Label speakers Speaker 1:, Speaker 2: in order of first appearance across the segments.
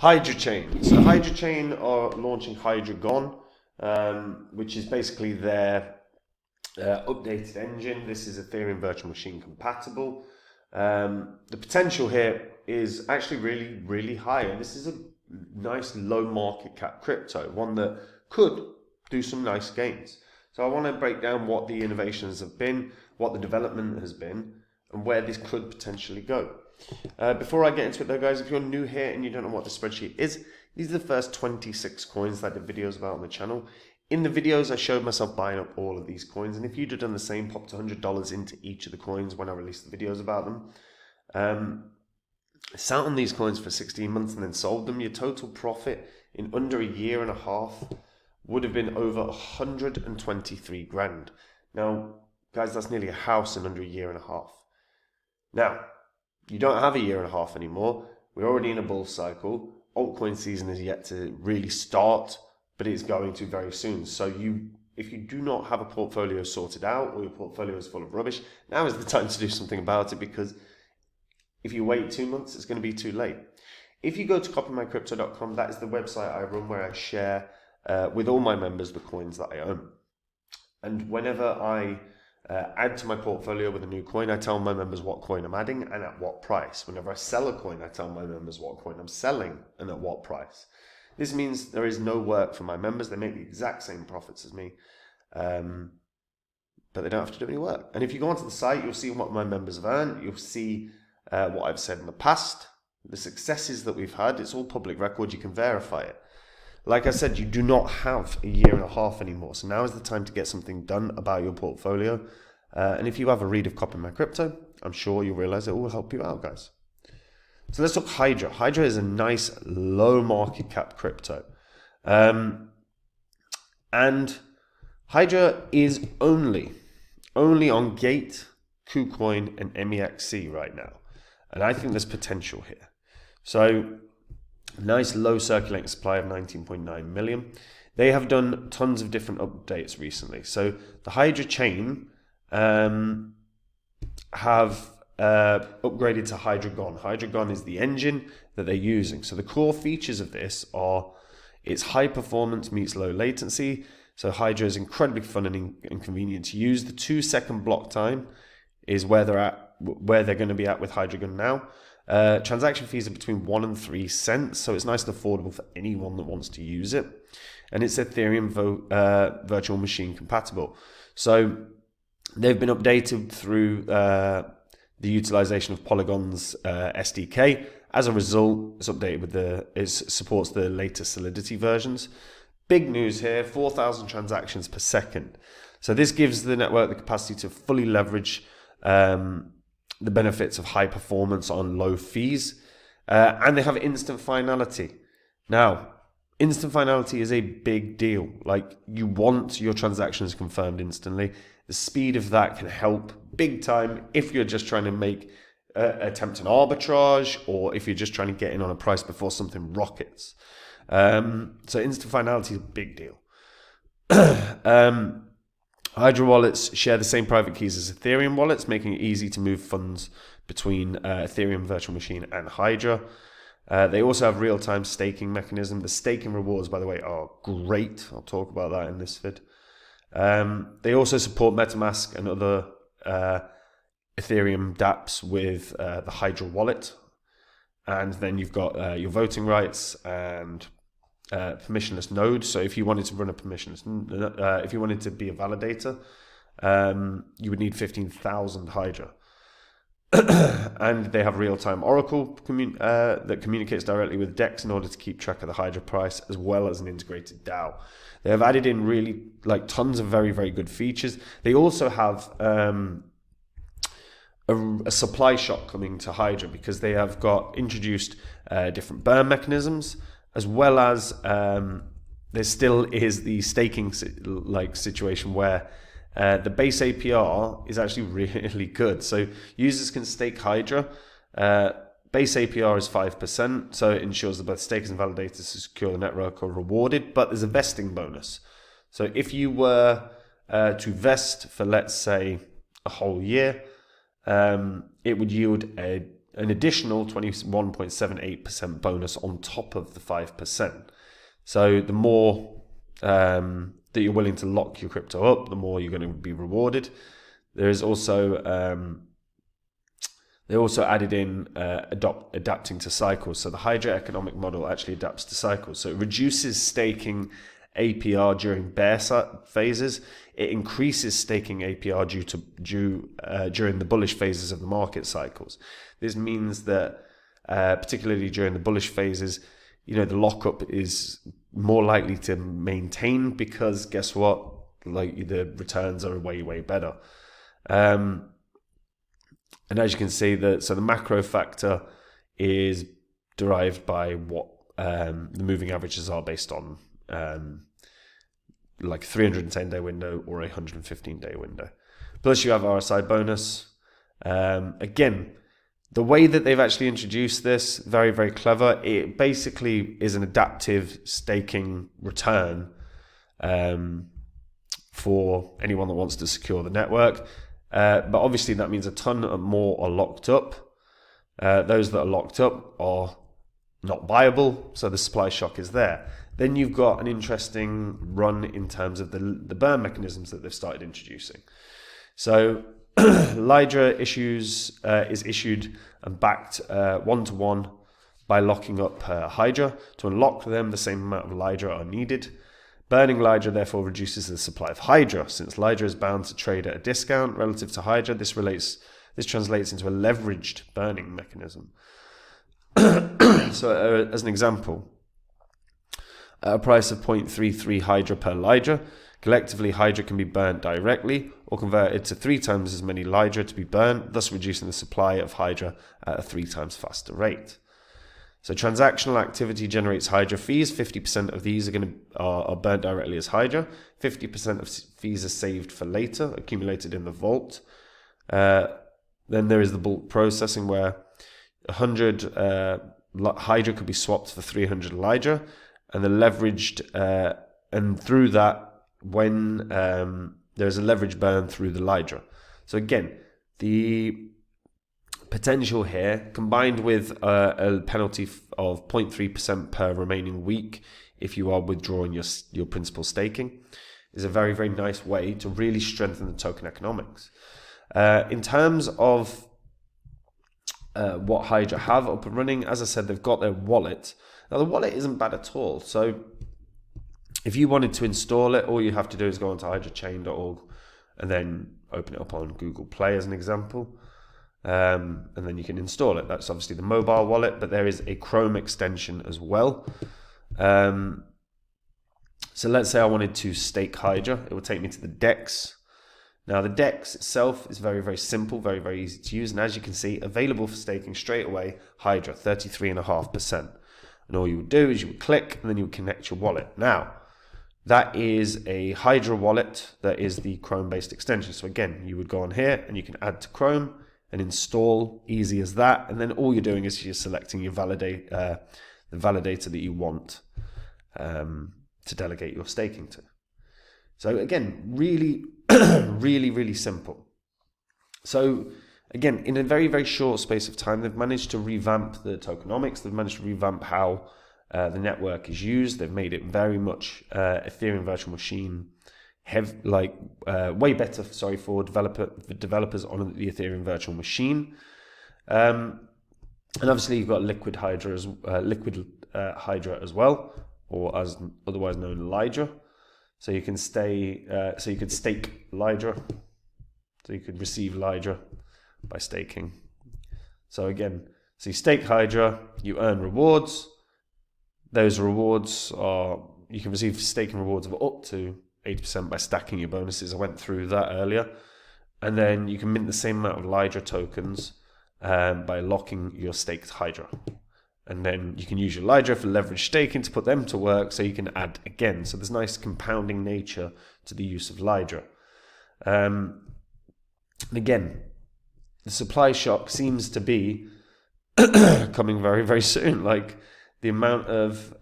Speaker 1: Hydra Chain. So Hydra Chain are launching HydraGon, which is basically their updated engine. This is Ethereum virtual machine compatible. The potential here is actually really, really high, and this is a nice low market cap crypto, one that could do some nice gains. So I want to break down what the innovations have been, what the development has been, and where this could potentially go. Before I get into it though, guys, if you're new here and you don't know what the spreadsheet is, these are the first 26 coins that I did videos about on the channel. In the videos, I showed myself buying up all of these coins, and if you'd have done the same, popped $100 into each of the coins when I released the videos about them, sat on these coins for 16 months and then sold them, your total profit in under a year and a half would have been over 123 grand. Now, guys, that's nearly a house in under a year and a half. Now, you don't have a year and a half anymore. We're already in a bull cycle. Altcoin season is yet to really start, but it's going to very soon. So if you do not have a portfolio sorted out, or your portfolio is full of rubbish, now is the time to do something about it, because if you wait 2 months, it's going to be too late. If you go to copymycrypto.com, that is the website I run where I share with all my members the coins that I own. And whenever I add to my portfolio with a new coin, I tell my members what coin I'm adding and at what price. Whenever I sell a coin, I tell my members what coin I'm selling and at what price. This means there is no work for my members. They make the exact same profits as me, but they don't have to do any work. And if you go onto the site, you'll see what my members have earned. You'll see what I've said in the past, the successes that we've had. It's all public record. You can verify it. Like I said, you do not have a year and a half anymore. So now is the time to get something done about your portfolio. And if you have a read of Copy My Crypto, I'm sure you'll realize it will help you out, guys. So let's talk Hydra. Hydra is a nice low market cap crypto. And Hydra is only on Gate, KuCoin, and MEXC right now. And I think there's potential here. So nice low circulating supply of 19.9 million. They have done tons of different updates recently. So the Hydra chain have upgraded to HydraGon. HydraGon is the engine that they're using. So the core features of this are it's high performance meets low latency. So Hydra is incredibly fun and convenient to use. The 2-second block time is where they're going to be at with HydraGon now. Transaction fees are between 1 and 3 cents, so it's nice and affordable for anyone that wants to use it. And it's Ethereum virtual machine compatible. So they've been updated through the utilization of Polygon's SDK. As a result, it's updated with it supports the latest Solidity versions. Big news here: 4,000 transactions per second. So this gives the network the capacity to fully leverage the benefits of high performance on low fees, and they have instant finality. Now, instant finality is a big deal. Like, you want your transactions confirmed instantly. The speed of that can help big time if you're just trying to attempt an arbitrage, or if you're just trying to get in on a price before something rockets. So instant finality is a big deal. Hydra wallets share the same private keys as Ethereum wallets, making it easy to move funds between Ethereum virtual machine and Hydra. They also have real-time staking mechanism. The staking rewards, by the way, are great. I'll talk about that in this vid. They also support MetaMask and other Ethereum dApps with the Hydra wallet. And then you've got your voting rights and permissionless node. So if you wanted to run a if you wanted to be a validator, you would need 15,000 Hydra. And they have real-time Oracle that communicates directly with DEX in order to keep track of the Hydra price, as well as an integrated DAO. They have added in really tons of very, very good features. They also have a supply shock coming to Hydra, because they have introduced different burn mechanisms, as well as there still is the staking situation where the base APR is actually really good. So users can stake Hydra. Base APR is 5%, so it ensures that both stakers and validators who secure the network are rewarded, but there's a vesting bonus. So if you were to vest for, let's say, a whole year, it would yield a an additional 21.78% bonus on top of the 5%. So the more that you're willing to lock your crypto up, the more you're going to be rewarded. There is also they also added in adapting to cycles. So the Hydra economic model actually adapts to cycles. So it reduces staking APR during bear phases. It increases staking APR during the bullish phases of the market cycles. This means that particularly during the bullish phases, the lockup is more likely to maintain, because guess what? Like, the returns are way, way better. And as you can see, so the macro factor is derived by what the moving averages are based on, like 310-day window or a 115-day window. Plus you have RSI bonus. Again, the way that they've actually introduced this, very, very clever. It basically is an adaptive staking return for anyone that wants to secure the network. But obviously that means a ton more are locked up. Those that are locked up are not viable, so the supply shock is there. Then you've got an interesting run in terms of the burn mechanisms that they've started introducing. So Hydra is issued and backed one-to-one by locking up Hydra. To unlock them, the same amount of Hydra are needed. Burning Hydra therefore reduces the supply of Hydra. Since Hydra is bound to trade at a discount relative to Hydra, this translates into a leveraged burning mechanism. So as an example, at a price of 0.33 Hydra per Hydra, collectively Hydra can be burnt directly or converted to 3 times as many Hydra to be burnt, thus reducing the supply of Hydra at a 3 times faster rate. So transactional activity generates Hydra fees. 50% of these are burnt directly as Hydra. 50% of fees are saved for later, accumulated in the vault. Then there is the bulk processing, where 100 Hydra could be swapped for 300 Hydra, and the leveraged and through that, when there's a leverage burn through the Hydra. So again, the potential here, combined with a penalty of 0.3% per remaining week if you are withdrawing your principal staking, is a very, very nice way to really strengthen the token economics. In terms of what Hydra have up and running, as I said, they've got their wallet. Now the wallet isn't bad at all. So if you wanted to install it, all you have to do is go onto hydrachain.org and then open it up on Google Play as an example. And then you can install it. That's obviously the mobile wallet, but there is a Chrome extension as well. So let's say I wanted to stake Hydra. It will take me to the DEX. Now the DEX itself is very, very simple, very, very easy to use. And as you can see, available for staking straight away, Hydra, 33.5%. And all you would do is you would click and then you would connect your wallet. Now, that is a Hydra wallet that is the Chrome-based extension. So again, you would go on here and you can add to Chrome and install, easy as that. And then all you're doing is you're selecting your the validator that you want to delegate your staking to. So again, really, really, really simple. So again, in a very, very short space of time, they've managed to revamp the tokenomics. They've managed to revamp how the network is used. They've made it very much Ethereum virtual machine way better, for developers on the Ethereum virtual machine. And obviously you've got liquid Hydra as well, or as otherwise known Hydra. So you can stake Hydra. So you could receive Hydra by staking. So again, so you stake Hydra, you earn rewards. Those rewards you can receive staking rewards of up to 80% by stacking your bonuses. I went through that earlier. And then you can mint the same amount of Hydra tokens by locking your staked Hydra. And then you can use your Hydra for leverage staking to put them to work, so you can add again. So there's nice compounding nature to the use of Hydra. And again, the supply shock seems to be coming very, very soon. Like the amount of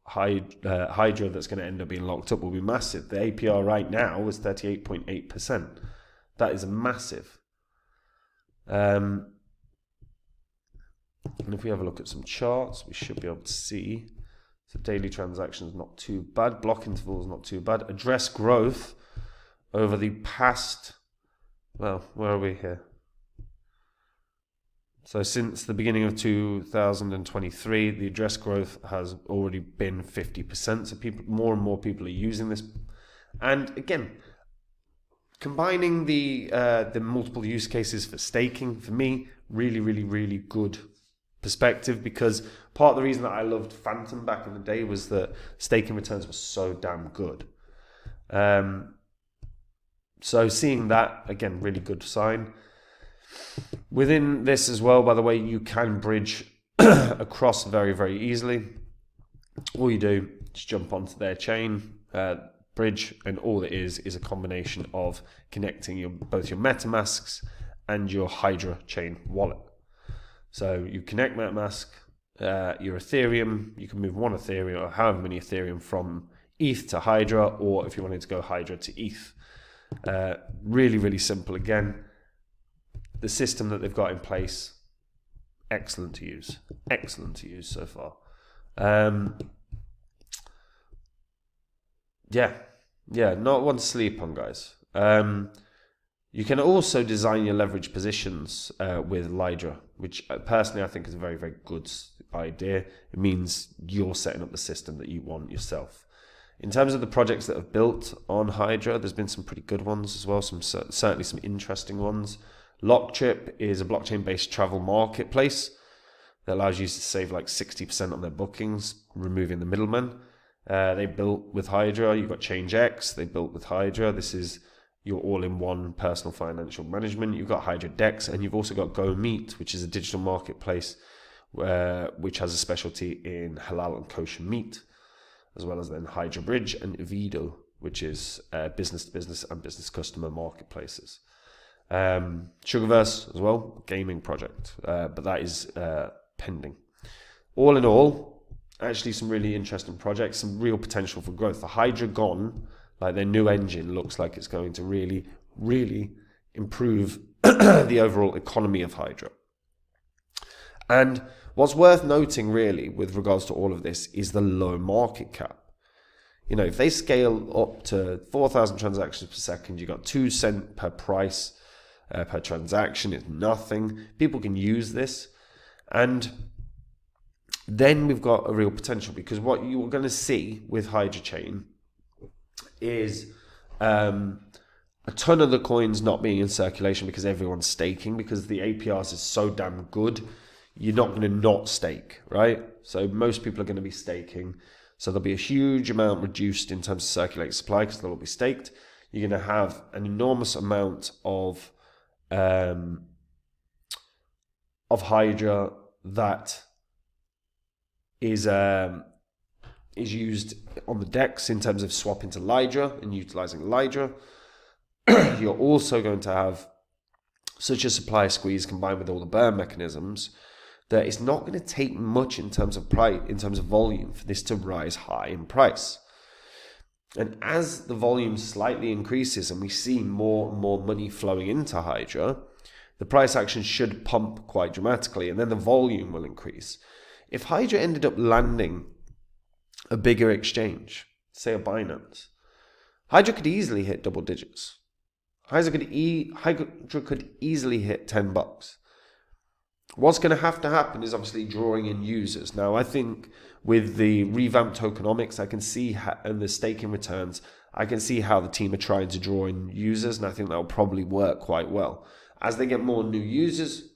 Speaker 1: Hydra that's going to end up being locked up will be massive. The APR right now is 38.8%. That is massive. And if we have a look at some charts, we should be able to see. So daily transactions not too bad. Block intervals not too bad. Address growth over the past, well, where are we here? So since the beginning of 2023, the address growth has already been 50%. So more and more people are using this. And again, combining the multiple use cases for staking, for me, really, really, really good perspective, because part of the reason that I loved Phantom back in the day was that staking returns were so damn good. So seeing that, again, really good sign. Within this as well, by the way, you can bridge across very, very easily. All you do is jump onto their chain, bridge, and all it is a combination of connecting both your MetaMasks and your Hydra chain wallet. So you connect MetaMask, your Ethereum, you can move one Ethereum or however many Ethereum from ETH to Hydra, or if you wanted to go Hydra to ETH. Really, really simple. Again, the system that they've got in place, excellent to use so far. Yeah, not one to sleep on, guys. You can also design your leverage positions with Hydra, which personally I think is a very, very good idea. It means you're setting up the system that you want yourself. In terms of the projects that have built on Hydra, there's been some pretty good ones as well, certainly some interesting ones. Lockchip is a blockchain-based travel marketplace that allows you to save like 60% on their bookings, removing the middleman. They built with Hydra. You've got ChangeX, they built with Hydra. This is your all-in-one personal financial management. You've got Hydra Dex, and you've also got Go Meat, which is a digital marketplace which has a specialty in halal and kosher meat, as well as then Hydra Bridge and Evido, which is business-to-business and business customer marketplaces. Sugarverse as well, gaming project, but that is pending. All in all, actually some really interesting projects, some real potential for growth. The HydraGon, like their new engine, looks like it's going to really, really improve the overall economy of Hydra. And what's worth noting really with regards to all of this is the low market cap. You know, if they scale up to 4,000 transactions per second, you got 2 cents per price per transaction. It's nothing. People can use this. And then we've got a real potential, because what you're going to see with Hydra Chain is a ton of the coins not being in circulation because everyone's staking, because the APRs is so damn good. You're not going to not stake, right? So most people are going to be staking. So there'll be a huge amount reduced in terms of circulating supply because they'll all be staked. You're going to have an enormous amount of Hydra that is used on the DEX in terms of swapping to Hydra and utilizing Hydra. You're also going to have such a supply squeeze combined with all the burn mechanisms that it's not going to take much in terms of price, in terms of volume, for this to rise high in price. And as the volume slightly increases and we see more and more money flowing into Hydra, the price action should pump quite dramatically, and then the volume will increase. If Hydra ended up landing a bigger exchange, say a Binance, Hydra could easily hit double digits. Hydra could easily hit $10. What's going to happen is obviously drawing in users. Now, I think with the revamped tokenomics, I can see and the staking returns, I can see how the team are trying to draw in users, and I think that will probably work quite well. As they get more new users,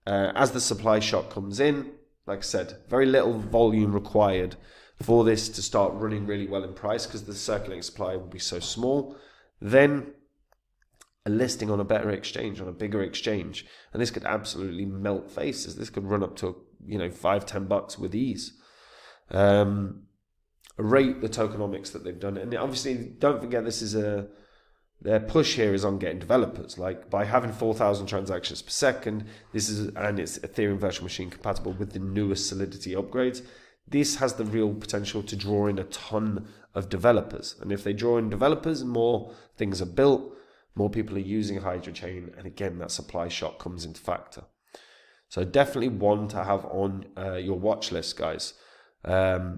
Speaker 1: as the supply shock comes in, like I said, very little volume required for this to start running really well in price because the circulating supply will be so small. Then a listing on a better exchange, on a bigger exchange, and this could absolutely melt faces. This could run up to $5-10 with ease. Rate the tokenomics that they've done, and obviously don't forget this is their push here is on getting developers. Like by having 4,000 transactions per second, it's Ethereum virtual machine compatible with the newest Solidity upgrades. This has the real potential to draw in a ton of developers, and if they draw in developers and more things are built, more people are using Hydra chain, and again, that supply shock comes into factor. So definitely one to have on your watch list, guys. Because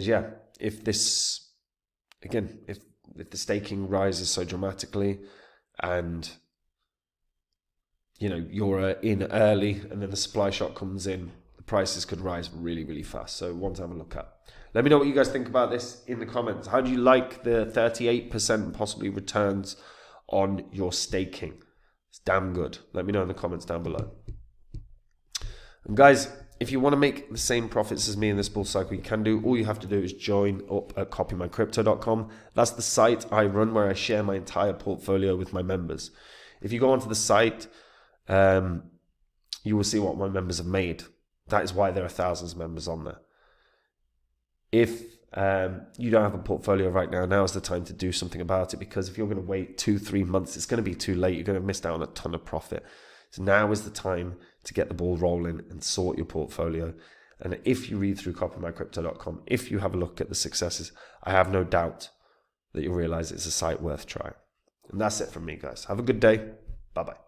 Speaker 1: yeah, if this, again, if the staking rises so dramatically and you're in early and then the supply shock comes in, the prices could rise really, really fast. So one to have a look at. Let me know what you guys think about this in the comments. How do you like the 38% possibly returns on your staking? It's damn good. Let me know in the comments down below. And guys, if you want to make the same profits as me in this bull cycle, you can do. All you have to do is join up at copymycrypto.com. That's the site I run where I share my entire portfolio with my members. If you go onto the site, you will see what my members have made. That is why there are thousands of members on there. If you don't have a portfolio right now is the time to do something about it, because if you're going to wait 2-3 months, it's going to be too late. You're going to miss out on a ton of profit. So now is the time to get the ball rolling and sort your portfolio. And if you read through copymycrypto.com, if you have a look at the successes, I have no doubt that you'll realize it's a site worth trying. And that's it from me, guys. Have a good day. Bye-bye.